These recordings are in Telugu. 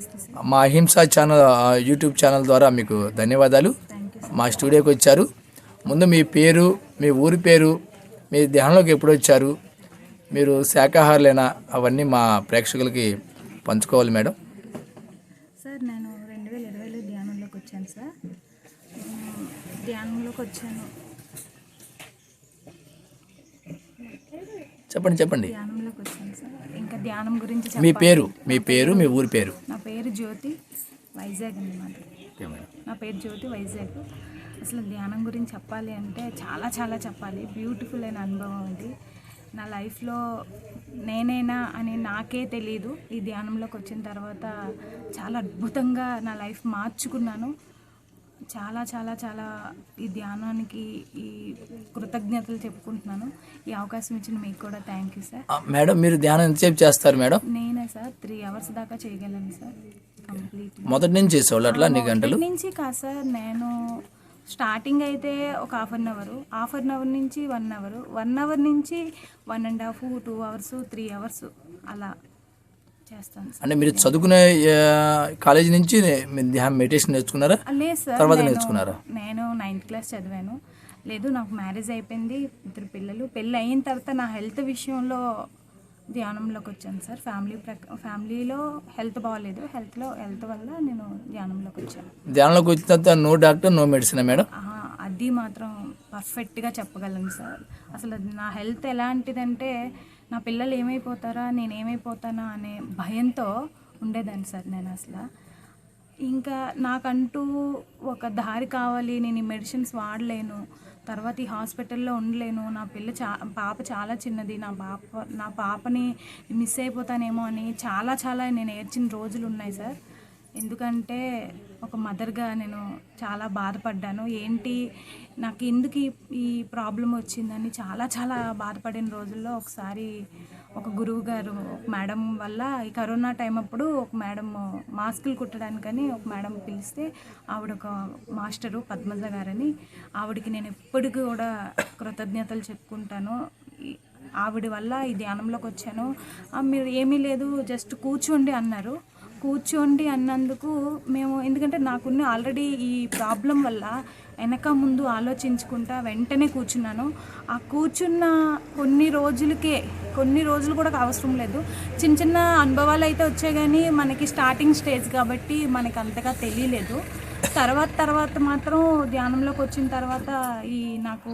నమస్తే సార్. మా అహింసా ఛానల్ యూట్యూబ్ ఛానల్ ద్వారా మీకు ధన్యవాదాలు. మా స్టూడియోకి వచ్చారు. ముందు మీ పేరు, మీ ఊరి పేరు, మీ ధ్యానంలోకి ఎప్పుడు వచ్చారు, మీరు శాకాహారులేనా, అవన్నీ మా ప్రేక్షకులకి పంచుకోవాలి మేడం. సార్ నేను 2020లో ధ్యానంలోకి వచ్చాను సార్. ధ్యానంలోకి వచ్చాను చెప్పండి. ధ్యానంలోకి వచ్చాను సార్. ఇంకా ధ్యానం గురించి మీ పేరు, మీ ఊరి పేరు. నా పేరు జ్యోతి, వైజాగ్ అండి మాది. నా పేరు జ్యోతి, వైజాగ్. అసలు ధ్యానం గురించి చెప్పాలి అంటే చాలా చాలా చెప్పాలి. బ్యూటిఫుల్ అయిన అనుభవం ఇది. నా లైఫ్లో నేనేనా అని నాకే తెలీదు. ఈ ధ్యానంలోకి వచ్చిన తర్వాత చాలా అద్భుతంగా నా లైఫ్ మార్చుకున్నాను. చాలా చాలా చాలా ఈ ధ్యానానికి ఈ కృతజ్ఞతలు చెప్పుకుంటున్నాను. ఈ అవకాశం ఇచ్చిన మీకు కూడా థ్యాంక్ యూ సార్. మేడం మీరు ధ్యానం ఎంతసేపు చేస్తారు మేడం? నేనే సార్ 3 hours దాకా చేయగలను సార్. కంప్లీట్ మొదటి నుంచి చేసేవాళ్ళు అట్లా అన్ని గంటలు నుంచి కాదు సార్. నేను స్టార్టింగ్ అయితే ఒక హాఫ్ అన్ అవర్ నుంచి 1 hour, 1 hour నుంచి 1.5, 2 hours, 3 hours అలా చేస్తాను సార్. అంటే మీరు చదువుకునే కాలేజీ నుంచి మెడిటేషన్ నేర్చుకున్నారా? లేదు సార్, తర్వాత నేర్చుకున్నారా? నేను 9th class చదివాను. లేదు, నాకు మ్యారేజ్ అయిపోయింది, 2 పిల్లలు. పెళ్ళి అయిన తర్వాత నా హెల్త్ విషయంలో ధ్యానంలోకి వచ్చాను సార్. ఫ్యామిలీలో హెల్త్ బాగాలేదు. హెల్త్ వల్ల నేను ధ్యానంలోకి వచ్చాను. ధ్యానంలోకి వచ్చిన తర్వాత no doctor no medicine madam? అది మాత్రం పర్ఫెక్ట్గా చెప్పగలను సార్. అసలు నా హెల్త్ ఎలాంటిదంటే నా పిల్లలు ఏమైపోతారా, నేను ఏమైపోతానా అనే భయంతో ఉండేదాన్ని సార్ నేను అసలు. ఇంకా నాకంటూ ఒక దారి కావాలి, నేను ఈ మెడిసిన్స్ వాడలేను, తర్వాత ఈ హాస్పిటల్లో ఉండలేను, నా పాప చాలా చిన్నది, నా పాపని మిస్ అయిపోతానేమో అని చాలా చాలా నేను ఏడ్చిన రోజులు ఉన్నాయి సార్. ఎందుకంటే ఒక మదర్గా నేను చాలా బాధపడ్డాను. ఏంటి నాకు ఎందుకు ఈ ప్రాబ్లం వచ్చిందని చాలా చాలా బాధపడిన రోజుల్లో ఒకసారి ఒక గురువు గారు, ఒక మేడం వల్ల, ఈ కరోనా టైం అప్పుడు ఒక మేడం మాస్కులు కుట్టడానికని ఒక మేడం పిలిస్తే, ఆవిడ ఒక మాస్టరు పద్మజ గారని, ఆవిడకి నేను ఎప్పటికీ కూడా కృతజ్ఞతలు చెప్పుకుంటాను. ఆవిడ వల్ల ఈ ధ్యానంలోకి వచ్చాను. మీరు ఏమీ లేదు జస్ట్ కూర్చోండి అన్నారు. కూర్చోండి అన్నందుకు మేము, ఎందుకంటే నాకున్న ఆల్రెడీ ఈ ప్రాబ్లం వల్ల వెనక ముందు ఆలోచించుకుంటా వెంటనే కూర్చున్నాను. ఆ కూర్చున్న కొన్ని రోజులు కూడా అవసరం లేదు, చిన్న చిన్న అనుభవాలు అయితే వచ్చాయి, కానీ మనకి స్టార్టింగ్ స్టేజ్ కాబట్టి మనకి అంతగా తెలియలేదు. తర్వాత మాత్రం ధ్యానంలోకి వచ్చిన తర్వాత ఈ నాకు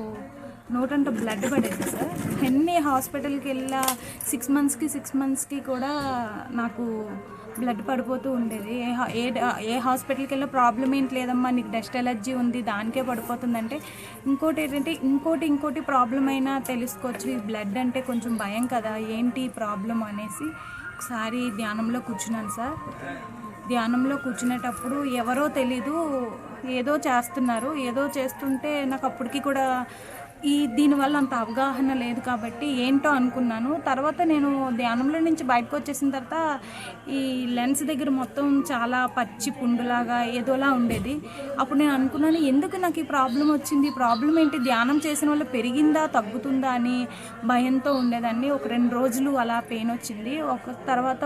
నోటంటే బ్లడ్ పడేది సార్. ఎన్ని హాస్పిటల్కి వెళ్ళా 6 monthsకి కూడా నాకు బ్లడ్ పడిపోతూ ఉండేది. ఏ హాస్పిటల్కి వెళ్ళా ప్రాబ్లం ఏంటి లేదమ్మా, నీకు డస్ట్ ఎలర్జీ ఉంది, దానికే పడిపోతుందంటే, ఇంకోటి ఏంటంటే ఇంకోటి ప్రాబ్లం అయినా తెలుసుకోవచ్చు. ఈ బ్లడ్ అంటే కొంచెం భయం కదా, ఏంటి ప్రాబ్లం అనేసి ఒకసారి ధ్యానంలో కూర్చున్నాను సార్. ధ్యానంలో కూర్చునేటప్పుడు ఎవరో తెలీదు, ఏదో చేస్తుంటే నాకు అప్పటికి కూడా దీనివల్ల అంత అవగాహన లేదు కాబట్టి ఏంటో అనుకున్నాను. తర్వాత నేను ధ్యానంలో నుంచి బయటకు వచ్చేసిన తర్వాత ఈ లెన్స్ దగ్గర మొత్తం చాలా పచ్చి పుండులాగా ఏదోలా ఉండేది. అప్పుడు నేను అనుకున్నాను, ఎందుకు నాకు ఈ ప్రాబ్లం వచ్చింది, ప్రాబ్లం ఏంటి, ధ్యానం చేసిన వల్ల పెరిగిందా తగ్గుతుందా అని భయంతో ఉండేదాన్ని. ఒక 2 రోజులు అలా పెయిన్ వచ్చింది. తర్వాత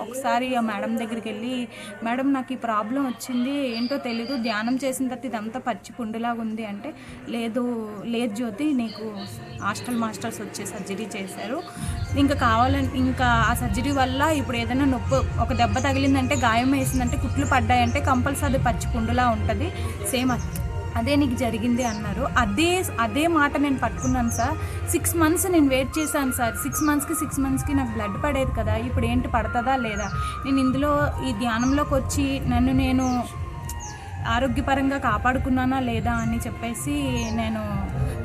ఒకసారి ఆ మేడం దగ్గరికి వెళ్ళి, మేడం నాకు ఈ ప్రాబ్లం వచ్చింది, ఏంటో తెలీదు, ధ్యానం చేసిన తర్వాత ఇదంతా పచ్చి పుండులాగా ఉంది అంటే, లేదు జ్యోతి, నీకు హాస్టల్ మాస్టర్స్ వచ్చే సర్జరీ చేశారు, ఇంకా ఆ సర్జరీ వల్ల ఇప్పుడు ఏదైనా నొప్పి, ఒక దెబ్బ తగిలిందంటే, గాయం వేసిందంటే, కుట్లు పడ్డాయంటే కంపల్సరీ అది పచ్చి పుండులా ఉంటుంది, సేమ్ అదే నీకు జరిగింది అన్నారు. అదే మాట నేను పట్టుకున్నాను సార్. 6 months నేను వెయిట్ చేశాను సార్. 6 monthsకి నాకు బ్లడ్ పడేది కదా, ఇప్పుడు ఏంటి పడుతుందా లేదా, నేను ఇందులో ఈ ధ్యానంలోకి వచ్చి నన్ను నేను ఆరోగ్యపరంగా కాపాడుకున్నానా లేదా అని చెప్పేసి నేను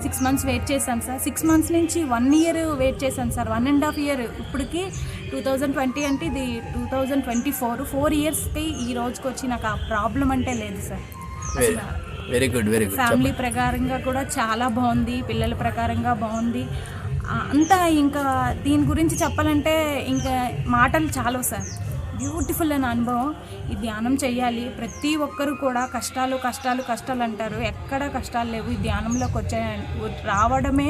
6 months వెయిట్ చేశాను సార్. 6 months నుంచి 1 year వెయిట్ చేశాను సార్. 1.5 year ఇప్పటికి 2020 అంటే ఇది 2024, 4 yearsకి ఈ రోజుకి వచ్చి నాకు ఆ ప్రాబ్లం అంటే లేదు సార్. Very good. ఫ్యామిలీ ప్రకారంగా కూడా చాలా బాగుంది, పిల్లల ప్రకారంగా బాగుంది అంతా. ఇంకా దీని గురించి చెప్పాలంటే ఇంకా మాటలు చాలు సార్. బ్యూటిఫుల్ అయిన అనుభవం. ఈ ధ్యానం చేయాలి ప్రతి ఒక్కరు కూడా. కష్టాలు కష్టాలు కష్టాలు అంటారు, ఎక్కడ కష్టాలు లేవు. ఈ ధ్యానంలోకి రావడమే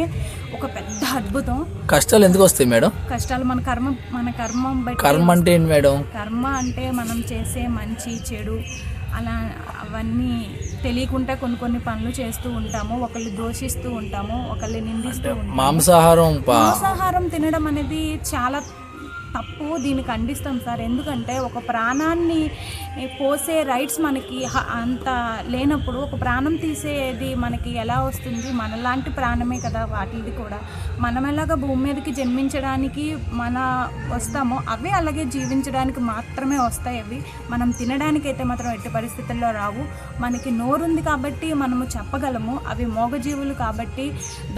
ఒక పెద్ద అద్భుతం. కష్టాలు ఎందుకు వస్తాయి మేడం? కష్టాలు మన కర్మ బట్టి. కర్మ అంటే ఏంటి మేడం? కర్మ అంటే మనం చేసే మంచి చెడు అలా అవన్నీ తెలియకుండా కొన్ని పనులు చేస్తూ ఉంటాము. ఒకళ్ళు దోషిస్తూ ఉంటాము, ఒకళ్ళు నిందిస్తూ ఉంటాము. మాంసాహారం తినడం అనేది చాలా తప్పు. దీన్ని ఖండిస్తాం సార్. ఎందుకంటే ఒక ప్రాణాన్ని పోసే రైట్స్ మనకి అంత లేనప్పుడు ఒక ప్రాణం తీసేది మనకి ఎలా వస్తుంది? మనలాంటి ప్రాణమే కదా వాటిది కూడా. మనం ఎలాగ భూమి మీదకి జన్మించడానికి వస్తామో అవే అలాగే జీవించడానికి మాత్రమే వస్తాయి. అవి మనం తినడానికి అయితే మాత్రం ఎట్టి పరిస్థితుల్లో రావు. మనకి నోరుంది కాబట్టి మనము చెప్పగలము. అవి మోగజీవులు కాబట్టి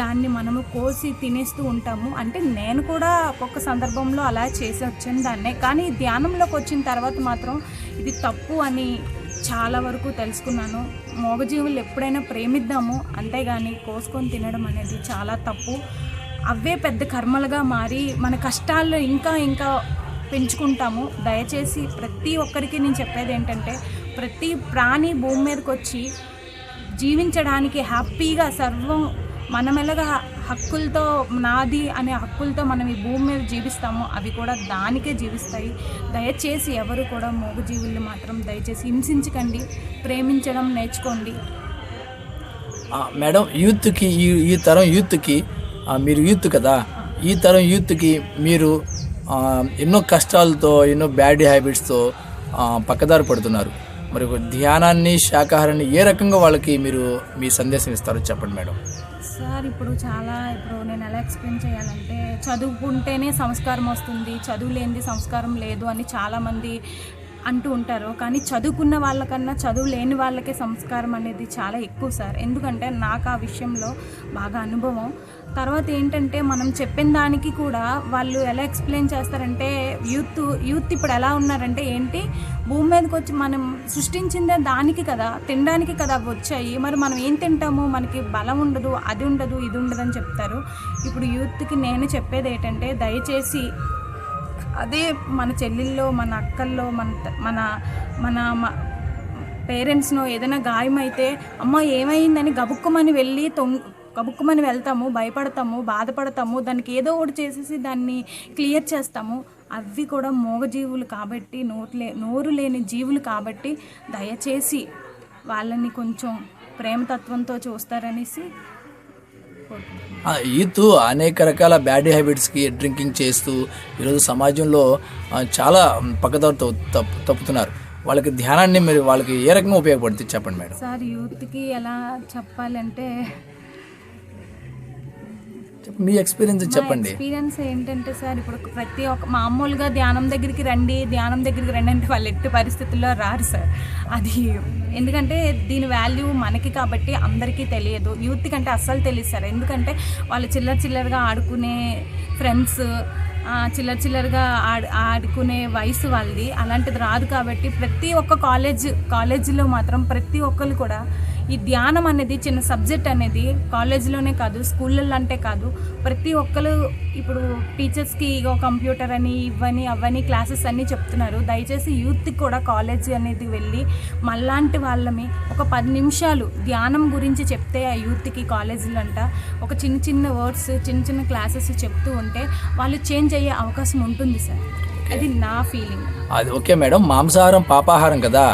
దాన్ని మనము కోసి తినేస్తూ ఉంటాము. అంటే నేను కూడా ఒక్కొక్క సందర్భంలో అలా చేసి వచ్చిన దాన్నే. కానీ ధ్యానంలోకి వచ్చిన తర్వాత మాత్రం ఇది తప్పు అని చాలా వరకు తెలుసుకున్నాను. మోగజీవులు ఎప్పుడైనా ప్రేమిద్దాము, అంతేగాని కోసుకొని తినడం అనేది చాలా తప్పు. అవే పెద్ద కర్మలుగా మారి మన కష్టాలు ఇంకా ఇంకా పెంచుకుంటాము. దయచేసి ప్రతి ఒక్కరికి నేను చెప్పేది ఏంటంటే, ప్రతి ప్రాణి భూమి మీదకి వచ్చి జీవించడానికి హ్యాపీగా సర్వం మనం ఎలాగా హక్కులతో నాది అనే హక్కులతో మనం ఈ భూమి మీద జీవిస్తామో అవి కూడా దానికే జీవిస్తాయి. దయచేసి ఎవరు కూడా మూగజీవుల్ని మాత్రం దయచేసి హింసించకండి, ప్రేమించడం నేర్చుకోండి. మేడం, యూత్కి ఈ తరం యూత్కి మీరు యూత్ కదా, ఈ తరం యూత్కి మీరు ఎన్నో కష్టాలతో ఎన్నో బ్యాడ్ హ్యాబిట్స్తో పక్కదారి పడుతున్నారు. మరి ధ్యానాన్ని శాకాహారాన్ని ఏ రకంగా వాళ్ళకి మీరు మీ సందేశం ఇస్తారో చెప్పండి మేడం. సార్, ఇప్పుడు నేను ఎలా ఎక్స్ప్లెయిన్ చేయాలంటే, చదువుకుంటేనే సంస్కారం వస్తుంది, చదువు లేనిది సంస్కారం లేదు అని చాలామంది అంటూ ఉంటారు. కానీ చదువుకున్న వాళ్ళకన్నా చదువు లేని వాళ్ళకే సంస్కారం అనేది చాలా ఎక్కువ సార్. ఎందుకంటే నాకు ఆ విషయంలో బాగా అనుభవం. తర్వాత ఏంటంటే, మనం చెప్పిన దానికి కూడా వాళ్ళు ఎలా ఎక్స్ప్లెయిన్ చేస్తారంటే, యూత్ ఇప్పుడు ఎలా ఉన్నారంటే, ఏంటి భూమి మీదకి వచ్చి మనం సృష్టించిందే దానికి కదా, తినడానికి కదా వచ్చాయి, మరి మనం ఏం తింటాము, మనకి బలం ఉండదు, అది ఉండదు, ఇది ఉండదు అని చెప్తారు. ఇప్పుడు యూత్కి నేను చెప్పేది ఏంటంటే, దయచేసి అదే మన చెల్లెల్లో, మన అక్కల్లో, మన మన పేరెంట్స్నో ఏదైనా గాయమైతే అమ్మ ఏమైందని గబుక్కుమని వెళ్తాము, భయపడతాము, బాధపడతాము, దానికి ఏదో ఒకటి చేసేసి దాన్ని క్లియర్ చేస్తాము. అవి కూడా మూగజీవులు కాబట్టి, నోరు లేని జీవులు కాబట్టి దయచేసి వాళ్ళని కొంచెం ప్రేమతత్వంతో చూస్తారనేసి. యూత్ అనేక రకాల బ్యాడ్ హ్యాబిట్స్కి డ్రింకింగ్ చేస్తూ ఈరోజు సమాజంలో చాలా పక్కదారితో తప్పుతున్నారు. వాళ్ళకి ధ్యానాన్ని మరి వాళ్ళకి ఏ రకంగా ఉపయోగపడుతుంది చెప్పండి మేడం. సార్, యూత్కి ఎలా చెప్పాలంటే, మీ ఎక్స్పీరియన్స్ చెప్పండి. ఎక్స్పీరియన్స్ ఏంటంటే సార్, ఇప్పుడు ప్రతి ఒక్క మామూలుగా ధ్యానం దగ్గరికి రండి అంటే వాళ్ళు ఎట్టి పరిస్థితుల్లో రారు సార్. అది ఎందుకంటే దీని వాల్యూ మనకి కాబట్టి అందరికీ తెలియదు. యూత్ కంటే అస్సలు తెలియదు సార్. ఎందుకంటే వాళ్ళు చిల్లరగా ఆడుకునే ఫ్రెండ్స్, చిల్లరగా ఆడుకునే వయసు వాళ్ళది, అలాంటిది రాదు. కాబట్టి ప్రతి ఒక్క కాలేజీలో మాత్రం ప్రతి ఒక్కరు కూడా ఈ ధ్యానం అనేది చిన్న సబ్జెక్ట్ అనేది కాలేజీలోనే కాదు, స్కూళ్ళల్లో అంటే కాదు, ప్రతి ఒక్కరు ఇప్పుడు టీచర్స్కి ఇగో కంప్యూటర్ అని ఇవని అవని క్లాసెస్ అన్నీ చెప్తున్నారు. దయచేసి యూత్కి కూడా కాలేజీ అనేది వెళ్ళి మళ్ళాంటి వాళ్ళని ఒక 10 నిమిషాలు ధ్యానం గురించి చెప్తే ఆ యూత్కి కాలేజీలో ఒక చిన్న వర్డ్స్, చిన్న క్లాసెస్ చెప్తూ ఉంటే వాళ్ళు చేంజ్ అయ్యే అవకాశం ఉంటుంది సార్. అది నా ఫీలింగ్. అది ఓకే మేడం. మాంసాహారం పాపాహారం కదా,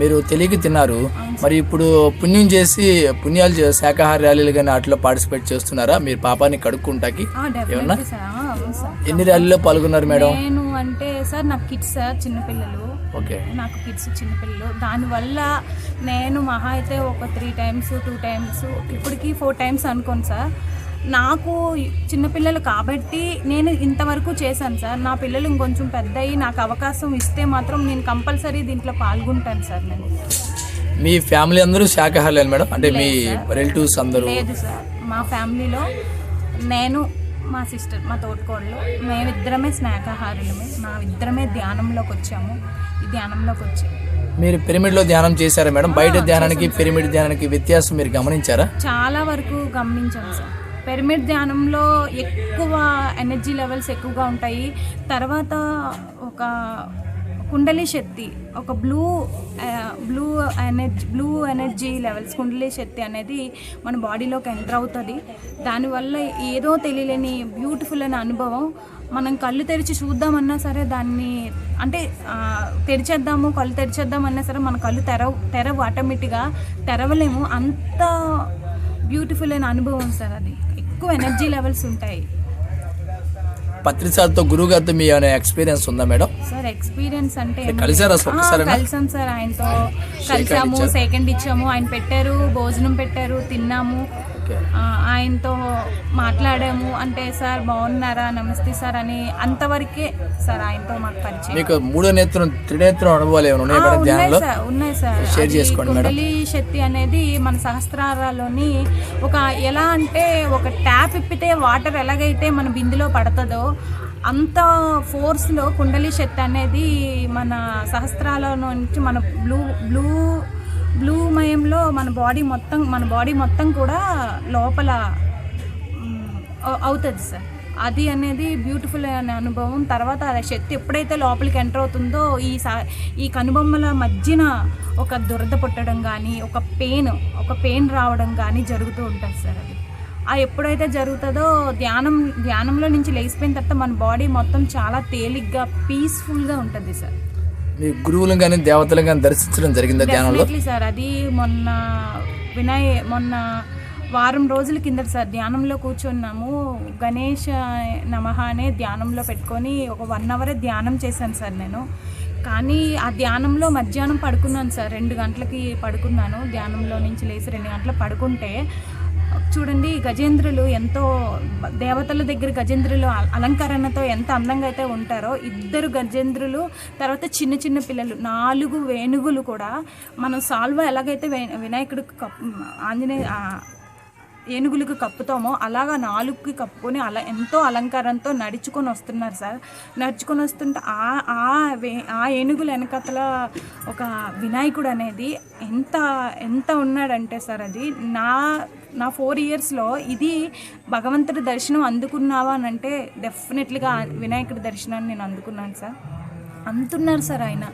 మీరు తెలియక తిన్నారు. మరి ఇప్పుడు పుణ్యాలు శాకాహార ర్యాలీలు కానీ అట్లా పార్టిసిపేట్ చేస్తున్నారా మీరు పాపాన్ని కడుక్కుంటాకి? ఏమన్నా ఎన్ని ర్యాలీలో పాల్గొన్నారు మేడం? నేను అంటే సార్, నాకు కిడ్స్ సార్, చిన్నపిల్లలు. ఓకే, నాకు కిడ్స్ చిన్నపిల్లలు. దానివల్ల నేను మహా అయితే ఒక 3 times 2 times ఇప్పటికి 4 times అనుకోను సార్. నాకు చిన్నపిల్లలు కాబట్టి నేను ఇంతవరకు చేశాను సార్. నా పిల్లలు ఇంకొంచెం పెద్దయి నాకు అవకాశం ఇస్తే మాత్రం నేను కంపల్సరీ దీంట్లో పాల్గొంటాను సార్. నేను మీ ఫ్యామిలీ అందరూ శాకాహారులే మేడం? అంటే మీ రిలేటివ్స్ అందరూ? లేదు సార్, మా ఫ్యామిలీలో నేను, మా సిస్టర్, మా తోటికోడలు, మేమిద్దరమే శాకాహారులమే. ఇద్దరమే ధ్యానంలోకి వచ్చాము. ఈ ధ్యానంలోకి వచ్చాము. మీరు పిరమిడ్లో ధ్యానం చేశారా మేడం? బయట ధ్యానానికి పిరమిడ్ ధ్యానానికి వ్యత్యాసం మీరు గమనించారా? చాలా వరకు గమనించాను సార్. పిరమిడ్ ధ్యానంలో ఎక్కువ ఎనర్జీ లెవెల్స్ ఎక్కువగా ఉంటాయి. తర్వాత ఒక కుండలి శక్తి, ఒక బ్లూ ఎనర్జీ లెవెల్స్, కుండలి శక్తి అనేది మన బాడీలోకి ఎంటర్ అవుతుంది. దానివల్ల ఏదో తెలియలేని బ్యూటిఫుల్ అనే అనుభవం. మనం కళ్ళు తెరిచి చూద్దామన్నా సరే దాన్ని, అంటే కళ్ళు తెరిచేద్దామన్నా సరే మన కళ్ళు తెరవు ఆటోమేటిక్గా తెరవలేము. అంత బ్యూటిఫుల్ అయిన అనుభవం సార్ అది. ఎక్కువ ఎనర్జీ లెవెల్స్ ఉంటాయి. పత్రిసార్తో గురువు గారితో మీ ఏమైనా ఎక్స్పీరియన్స్ ఉందా మేడం? సార్ ఎక్స్పీరియన్స్ అంటే కలిసారా? కలిసాం సార్, ఆయనతో కలిసాము, సెకండ్ ఇచ్చాము, ఆయన పెట్టారు, భోజనం పెట్టారు, తిన్నాము, ఆయనతో మాట్లాడాము. అంటే సార్ బాగున్నారా, నమస్తే సార్ అని అంతవరకే సార్ ఆయనతో మాకు పరిచయం. మీకు మూడో నేత్రం, త్రినేత్రం అనుభవాలు ఏమైనా ఉన్నాయి సార్. షేర్ చేసుకోండి మేడం. కుండలి శక్తి అనేది మన సహస్రారాల్లోని ఒక, ఎలా అంటే ఒక ట్యాప్ ఇప్పితే వాటర్ ఎలాగైతే మన బిందులో పడుతుందో అంత ఫోర్స్లో కుండలి శక్తి అనేది మన సహస్రాల నుంచి మన బ్లూమయంలో మన బాడీ మొత్తం కూడా లోపల అవుతుంది సార్. అది అనేది బ్యూటిఫుల్ అనే అనుభవం. తర్వాత ఆ శక్తి ఎప్పుడైతే లోపలికి ఎంటర్ అవుతుందో ఈ కనుబొమ్మల మధ్యన ఒక దురద పుట్టడం కానీ, ఒక పెయిన్ రావడం కానీ జరుగుతూ ఉంటుంది సార్. అది ఎప్పుడైతే జరుగుతుందో ధ్యానంలో నుంచి లేచిపోయిన తర్వాత మన బాడీ మొత్తం చాలా తేలిగ్గా, పీస్ఫుల్గా ఉంటుంది సార్. మీ గురువులను కానీ దేవతలను కానీ దర్శించడం జరిగిందా ధ్యానంలో? సార్ అది మొన్న వారం రోజుల కింద సార్ ధ్యానంలో కూర్చున్నాము. గణేష్ నమః అనే ధ్యానంలో పెట్టుకొని ఒక 1 hour ధ్యానం చేశాను సార్ నేను. కానీ ఆ ధ్యానంలో మధ్యాహ్నం పడుకున్నాను సార్, 2 గంటలకి పడుకున్నాను. ధ్యానంలో నుంచి లేచి 2 గంటలకు పడుకుంటే చూడండి, గజేంద్రులు ఎంతో, దేవతల దగ్గర గజేంద్రులు అలంకరణతో ఎంత అందంగా అయితే ఉంటారో, 2 గజేంద్రులు, తర్వాత చిన్న పిల్లలు 4 వేణుగులు కూడా మనం సాల్వ ఎలాగైతే వినాయకుడు ఏనుగులకు కప్పుతామో అలాగా 4కి కప్పుకొని అలా ఎంతో అలంకారంతో నడుచుకొని వస్తున్నారు సార్. నడుచుకొని వస్తుంటే ఆ ఏనుగుల వెనకతల ఒక వినాయకుడు అనేది ఎంత ఉన్నాడంటే సార్, అది నా 4 yearsలో ఇది భగవంతుడి దర్శనం అందుకున్నావా అని అంటే డెఫినెట్లీగా వినాయకుడి దర్శనాన్ని నేను అందుకున్నాను సార్. అంతున్నారు సార్ ఆయన.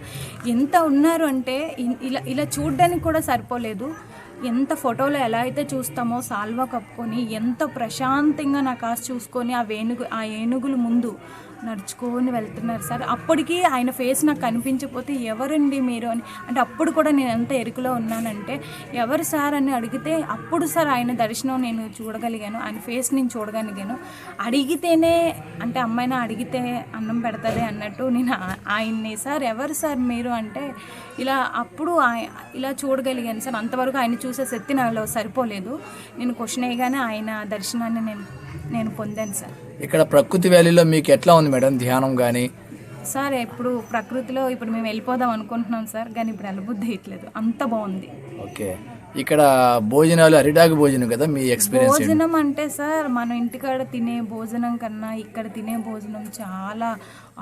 ఎంత ఉన్నారు అంటే ఇలా చూడడానికి కూడా సరిపోలేదు. ఎంత ఫోటోలో ఎలా అయితే చూస్తామో సాల్వా కప్పుకొని ఎంత ప్రశాంతంగా నా కాసు చూసుకొని ఆ ఏనుగుల ముందు నడుచుకొని వెళ్తున్నారు సార్. అప్పటికి ఆయన ఫేస్ నాకు కనిపించకపోతే ఎవరండి మీరు అని అంటే, అప్పుడు కూడా నేను ఎంత ఎరుకలో ఉన్నానంటే ఎవరు సార్ అని అడిగితే అప్పుడు సార్ ఆయన దర్శనం నేను చూడగలిగాను, ఆయన ఫేస్ నేను చూడగలిగాను. అడిగితేనే అంటే అమ్మాయినా అడిగితే అన్నం పెడతాది అన్నట్టు నేను ఆయన్ని సార్ ఎవరు సార్ మీరు అంటే అప్పుడు ఇలా చూడగలిగాను సార్. అంతవరకు ఆయన చూసే శక్తి నాలో సరిపోలేదు. నేను క్వశ్చన్ వేయగానే ఆయన దర్శనాన్ని నేను పొందాను సార్. ఇక్కడ ప్రకృతి వ్యాలీలో మీకు ఎట్లా ఉంది మేడం ధ్యానం కానీ? సార్ ఇప్పుడు ప్రకృతిలో ఇప్పుడు మేము వెళ్ళిపోదాం అనుకుంటున్నాం సార్, కానీ ఇప్పుడు వెళ్ళబుద్ధి వేయట్లేదు, అంత బాగుంది. ఓకే, ఇక్కడ భోజనాలు అరిటాకు భోజనం కదా మీ ఎక్స్పీరియన్స్? భోజనం అంటే సార్ మన ఇంటికాడ తినే భోజనం కన్నా ఇక్కడ తినే భోజనం చాలా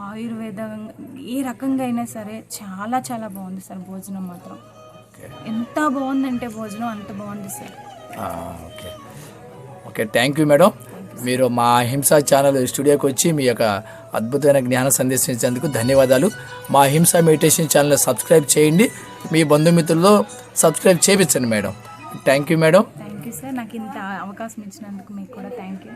ఆయుర్వేదం, ఏ రకంగా అయినా సరే చాలా చాలా బాగుంది సార్. భోజనం మాత్రం ఎంత బాగుందంటే భోజనం అంత బాగుంది sir. Okay, thank you madam. మీరు మా అహింస ఛానల్ స్టూడియోకి వచ్చి మీ యొక్క అద్భుతమైన జ్ఞాన సందేశించేందుకు ధన్యవాదాలు. మా అహింస మెడిటేషన్ ఛానల్ సబ్స్క్రైబ్ చేయండి, మీ బంధుమిత్రులతో సబ్స్క్రైబ్ చేయించండి madam. Thank you madam. Thank you sir, నాకు ఇంత అవకాశం ఇచ్చినందుకు మీకు కూడా థ్యాంక్ యూ.